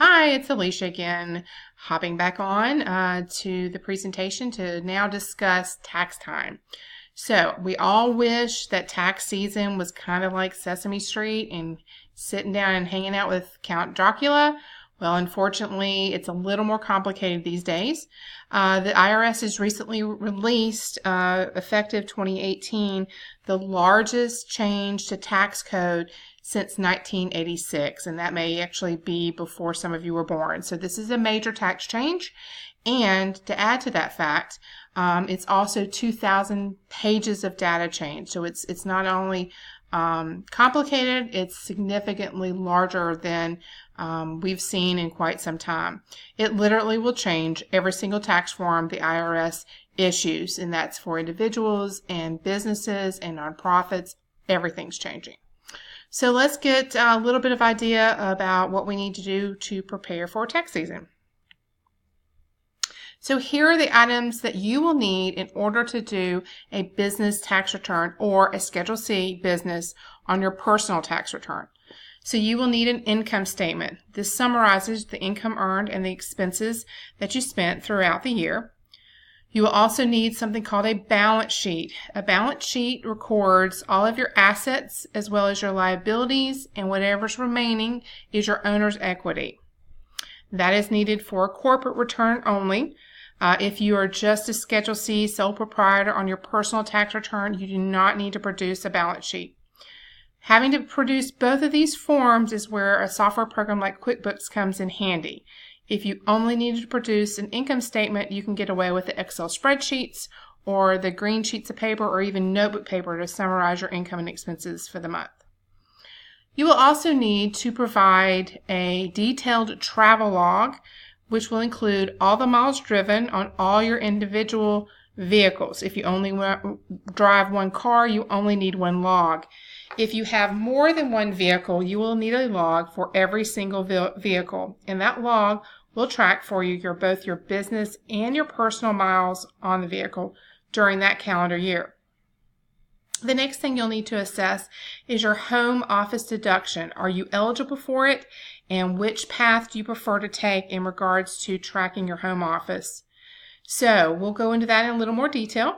Hi, it's Alicia again, hopping back on to the presentation to now discuss tax time. So we all wish that tax season was kind of like Sesame Street and sitting down and hanging out with Count Dracula. Well, unfortunately, it's a little more complicated these days. The IRS has recently released, effective 2018, the largest change to tax code since 1986, and that may actually be before some of you were born. So this is a major tax change. And to add to that fact, it's also 2,000 pages of data change. So it's not only complicated, it's significantly larger than we've seen in quite some time. It literally will change every single tax form the IRS issues, and that's for individuals and businesses and nonprofits. Everything's changing. So let's get a little bit of idea about what we need to do to prepare for tax season. So here are the items that you will need in order to do a business tax return or a Schedule C business on your personal tax return. So you will need an income statement. This summarizes the income earned and the expenses that you spent throughout the year. You will also need something called a balance sheet. A balance sheet records all of your assets as well as your liabilities, and whatever's remaining is your owner's equity. That is needed for a corporate return only. If you are just a Schedule C sole proprietor on your personal tax return, you do not need to produce a balance sheet. Having to produce both of these forms is where a software program like QuickBooks comes in handy. If you only need to produce an income statement, you can get away with the Excel spreadsheets or the green sheets of paper or even notebook paper to summarize your income and expenses for the month. You will also need to provide a detailed travel log, which will include all the miles driven on all your individual vehicles. If you only drive one car, you only need one log. If you have more than one vehicle, you will need a log for every single vehicle, and that log will track for you both your business and your personal miles on the vehicle during that calendar year. The next thing you'll need to assess is your home office deduction. Are you eligible for it, and which path do you prefer to take in regards to tracking your home office? So we'll go into that in a little more detail.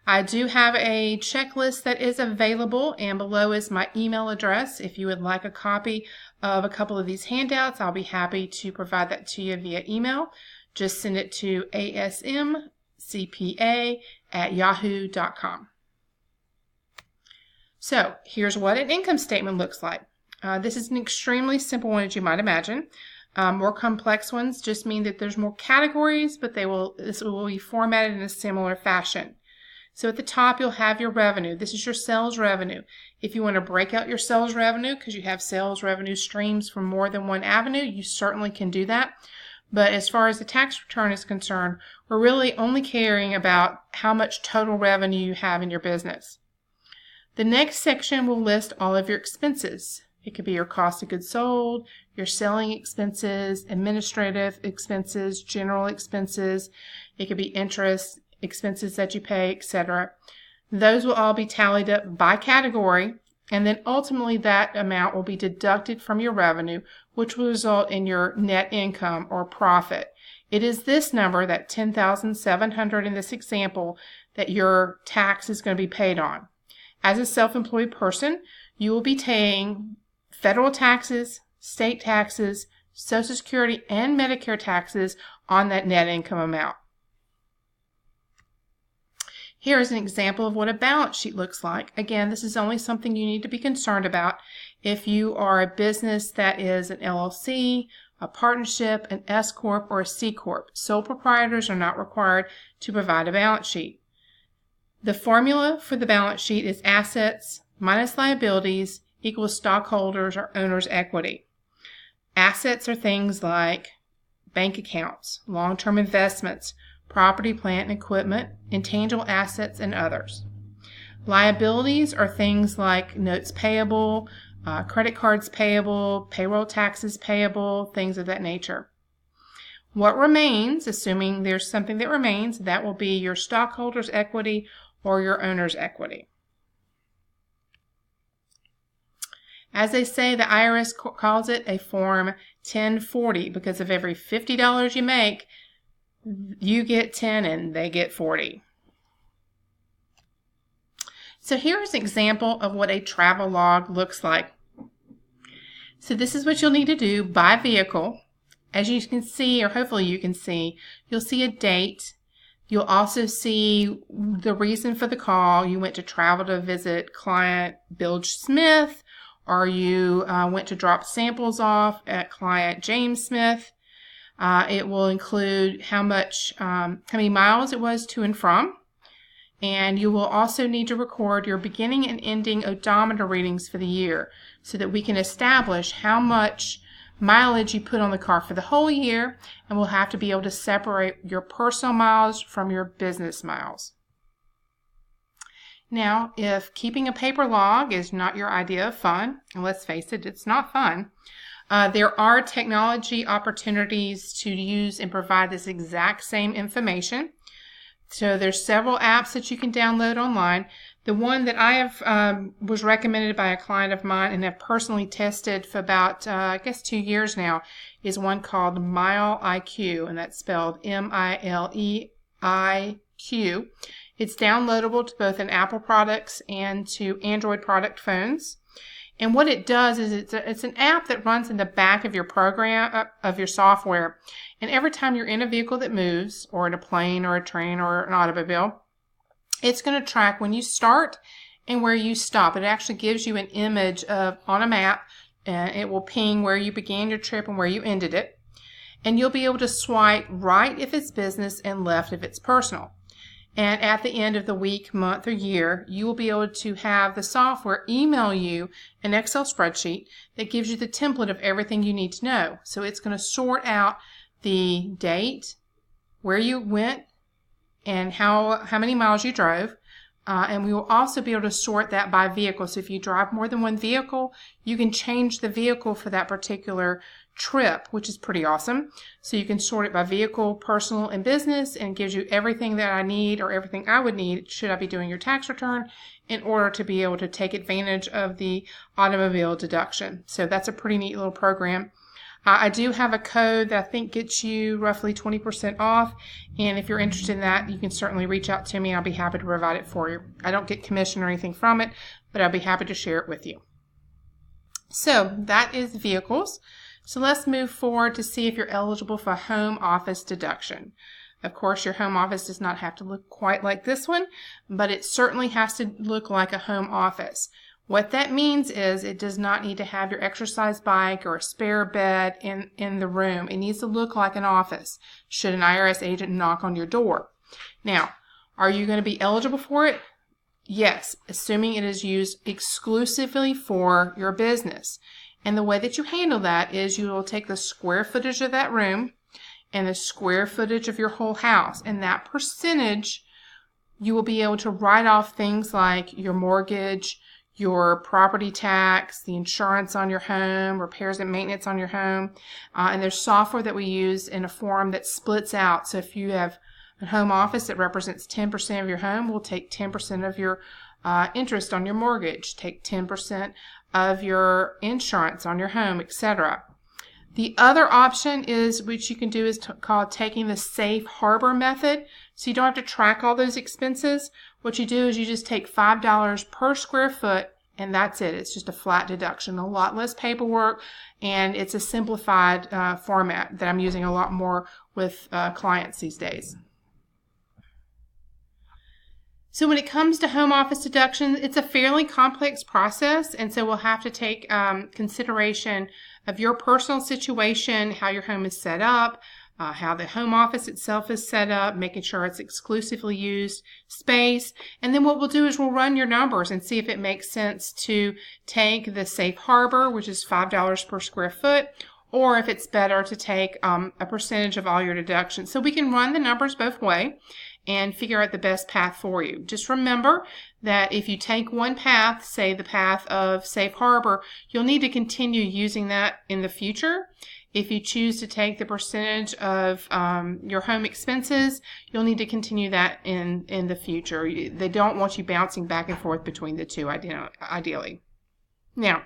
I do have a checklist that is available, and below is my email address. If you would like a copy of a couple of these handouts, I'll be happy to provide that to you via email. Just send it to asmcpa@yahoo.com. So here's what an income statement looks like. This is an extremely simple one, as you might imagine. More complex ones just mean that there's more categories, but this will be formatted in a similar fashion. So at the top, you'll have your revenue. This is your sales revenue. If you want to break out your sales revenue because you have sales revenue streams from more than one avenue, you certainly can do that. But as far as the tax return is concerned, we're really only caring about how much total revenue you have in your business. The next section will list all of your expenses. It could be your cost of goods sold, your selling expenses, administrative expenses, general expenses. It could be interest, expenses that you pay, etc. Those will all be tallied up by category, and then ultimately that amount will be deducted from your revenue, which will result in your net income or profit. It is this number, that $10,700 in this example, that your tax is going to be paid on. As a self-employed person, you will be paying federal taxes, state taxes, Social Security, and Medicare taxes on that net income amount. Here is an example of what a balance sheet looks like. Again, this is only something you need to be concerned about if you are a business that is an LLC, a partnership, an S Corp, or a C Corp. Sole proprietors are not required to provide a balance sheet. The formula for the balance sheet is assets minus liabilities equals stockholders or owner's equity. Assets are things like bank accounts, long-term investments, property, plant, and equipment, intangible assets, and others. Liabilities are things like notes payable, credit cards payable, payroll taxes payable, things of that nature. What remains, assuming there's something that remains, that will be your stockholders' equity or your owner's equity. As they say, the IRS calls it a Form 1040 because of every $50 you make, you get 10 and they get 40. So here's an example of what a travel log looks like. So this is what you'll need to do by vehicle. As you can see, or hopefully you can see, you'll see a date. You'll also see the reason for the call. You went to travel to visit client Bilge Smith, or you went to drop samples off at client James Smith. It will include how many miles it was to and from. And you will also need to record your beginning and ending odometer readings for the year so that we can establish how much mileage you put on the car for the whole year, and we'll have to be able to separate your personal miles from your business miles. Now, if keeping a paper log is not your idea of fun, and let's face it, it's not fun, there are technology opportunities to use and provide this exact same information. So there's several apps that you can download online. The one that I have was recommended by a client of mine and have personally tested for about, 2 years now, is one called MileIQ, and that's spelled MileIQ. It's downloadable to both an Apple products and to Android product phones. And what it does is it's an app that runs in the back of your program, of your software. And every time you're in a vehicle that moves, or in a plane or a train or an automobile, it's going to track when you start and where you stop. It actually gives you an image on a map, and it will ping where you began your trip and where you ended it. And you'll be able to swipe right if it's business and left if it's personal. And at the end of the week, month, or year, you will be able to have the software email you an Excel spreadsheet that gives you the template of everything you need to know. So it's going to sort out the date, where you went, and how many miles you drove. And we will also be able to sort that by vehicle. So if you drive more than one vehicle, you can change the vehicle for that particular trip, which is pretty awesome. So you can sort it by vehicle, personal, and business, and it gives you everything that I need, or everything I would need should I be doing your tax return, in order to be able to take advantage of the automobile deduction. So that's a pretty neat little program. I do have a code that I think gets you roughly 20% off, and if you're interested in that, you can certainly reach out to me and I'll be happy to provide it for you. I don't get commission or anything from it, but I'll be happy to share it with you. So that is vehicles. So let's move forward to see if you're eligible for home office deduction. Of course, your home office does not have to look quite like this one, but it certainly has to look like a home office. What that means is it does not need to have your exercise bike or a spare bed in the room. It needs to look like an office should an IRS agent knock on your door. Now, are you going to be eligible for it? Yes, assuming it is used exclusively for your business. And the way that you handle that is you will take the square footage of that room and the square footage of your whole house, and that percentage you will be able to write off things like your mortgage, your property tax, the insurance on your home, repairs and maintenance on your home. And there's software that we use in a form that splits out. So if you have a home office that represents 10% of your home, we'll take 10% of your interest on your mortgage, take 10% of your insurance on your home, etc. The other option is, which you can do, is called taking the safe harbor method. So you don't have to track all those expenses. What you do is you just take $5 per square foot, and that's it. It's just a flat deduction, a lot less paperwork, and it's a simplified format that I'm using a lot more with clients these days. So when it comes to home office deduction, it's a fairly complex process, and so we'll have to take consideration of your personal situation, how your home is set up, how the home office itself is set up, making sure it's exclusively used space. And then what we'll do is we'll run your numbers and see if it makes sense to take the safe harbor, which is $5 per square foot, or if it's better to take a percentage of all your deductions. So we can run the numbers both ways and figure out the best path for you. Just remember that if you take one path, say the path of safe harbor, you'll need to continue using that in the future. If you choose to take the percentage of your home expenses, you'll need to continue that in the future. They don't want you bouncing back and forth between the two, ideally. Now,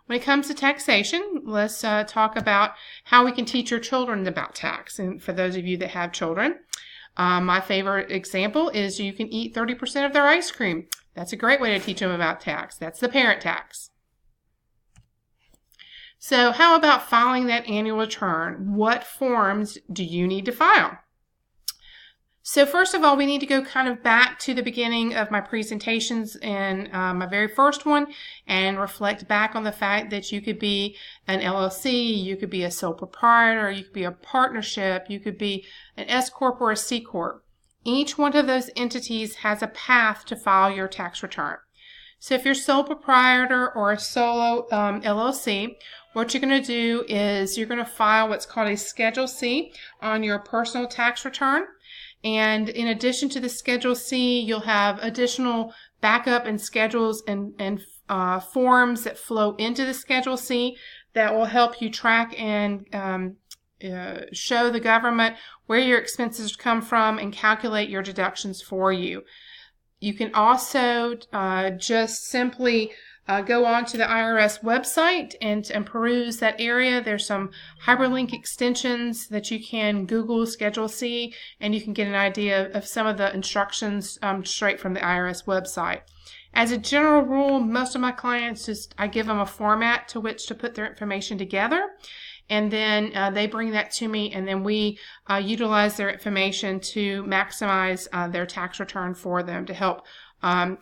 When it comes to taxation, let's talk about how we can teach your children about tax. And for those of you that have children, my favorite example is you can eat 30% of their ice cream. That's a great way to teach them about tax. That's the parent tax. So how about filing that annual return? What forms do you need to file? So first of all, we need to go kind of back to the beginning of my presentations and my very first one and reflect back on the fact that you could be an LLC, you could be a sole proprietor, you could be a partnership, you could be an S Corp or a C Corp. Each one of those entities has a path to file your tax return. So if you're sole proprietor or a solo LLC, what you're going to do is you're going to file what's called a Schedule C on your personal tax return. And in addition to the Schedule C, you'll have additional backup and schedules and forms that flow into the Schedule C that will help you track and show the government where your expenses come from and calculate your deductions for you. You can also just simply go on to the IRS website and peruse that area. There's some hyperlink extensions that you can Google Schedule C, and you can get an idea of some of the instructions straight from the IRS website. As a general rule, most of my clients I give them a format to which to put their information together, and then they bring that to me, and then we utilize their information to maximize their tax return for them to help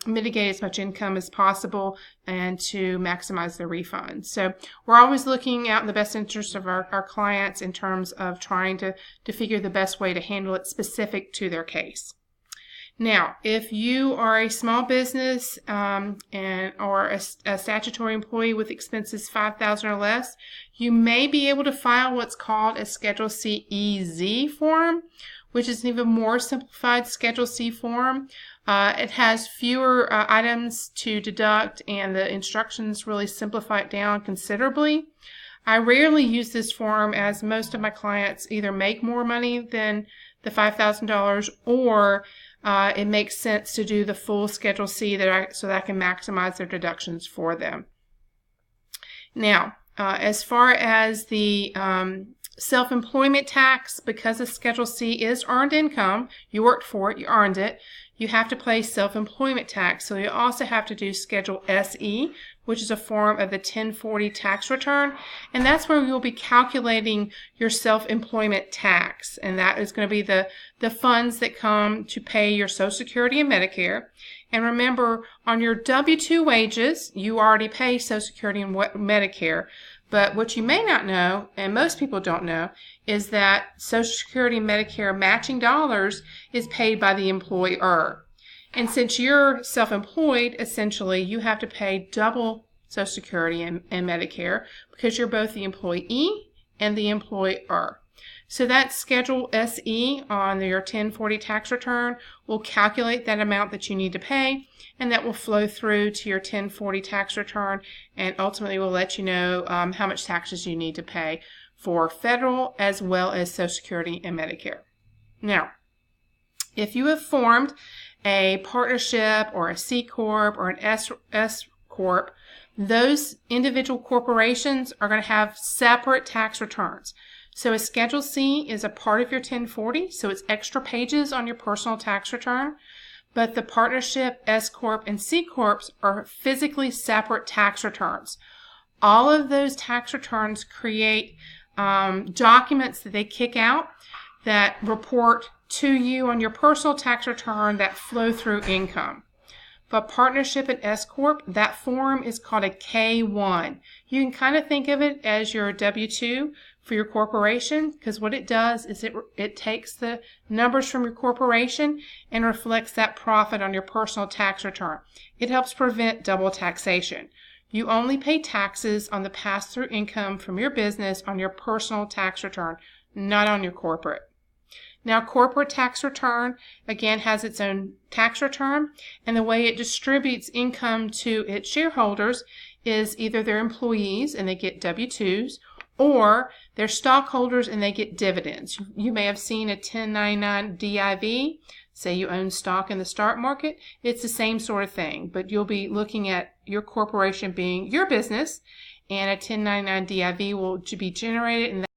mitigate as much income as possible and to maximize their refund. So we're always looking out in the best interest of our clients in terms of trying to figure the best way to handle it specific to their case. Now, if you are a small business or a statutory employee with expenses $5,000 or less, you may be able to file what's called a Schedule C EZ form, which is an even more simplified Schedule C form. It has fewer items to deduct, and the instructions really simplify it down considerably. I rarely use this form as most of my clients either make more money than the $5,000 or it makes sense to do the full Schedule C so that I can maximize their deductions for them. Now, as far as the self-employment tax, because the Schedule C is earned income, you worked for it, you earned it, you have to pay self-employment tax. So you also have to do Schedule SE, which is a form of the 1040 tax return. And that's where you'll be calculating your self-employment tax. And that is going to be the funds that come to pay your Social Security and Medicare. And remember, on your W-2 wages, you already pay Social Security and Medicare. But what you may not know, and most people don't know, is that Social Security and Medicare matching dollars is paid by the employer. And since you're self-employed, essentially, you have to pay double Social Security and Medicare because you're both the employee and the employer. So that Schedule SE on your 1040 tax return will calculate that amount that you need to pay, and that will flow through to your 1040 tax return, and ultimately will let you know how much taxes you need to pay for federal as well as Social Security and Medicare. Now, if you have formed a partnership or a C Corp or an S Corp, those individual corporations are going to have separate tax returns. So a Schedule C is a part of your 1040, so it's extra pages on your personal tax return. But the partnership, S Corp, and C Corps are physically separate tax returns. All of those tax returns create documents that they kick out that report to you on your personal tax return that flow through income. But partnership and S Corp, that form is called a K-1. You can kind of think of it as your W-2 for your corporation, because what it does is it takes the numbers from your corporation and reflects that profit on your personal tax return. It helps prevent double taxation. You only pay taxes on the pass-through income from your business on your personal tax return, not on your corporate. Now, corporate tax return, again, has its own tax return, and the way it distributes income to its shareholders is either their employees, and they get W-2s, or their stockholders, and they get dividends. You may have seen a 1099 DIV, say you own stock in the stock market. It's the same sort of thing, but you'll be looking at your corporation being your business, and a 1099 DIV will be generated, and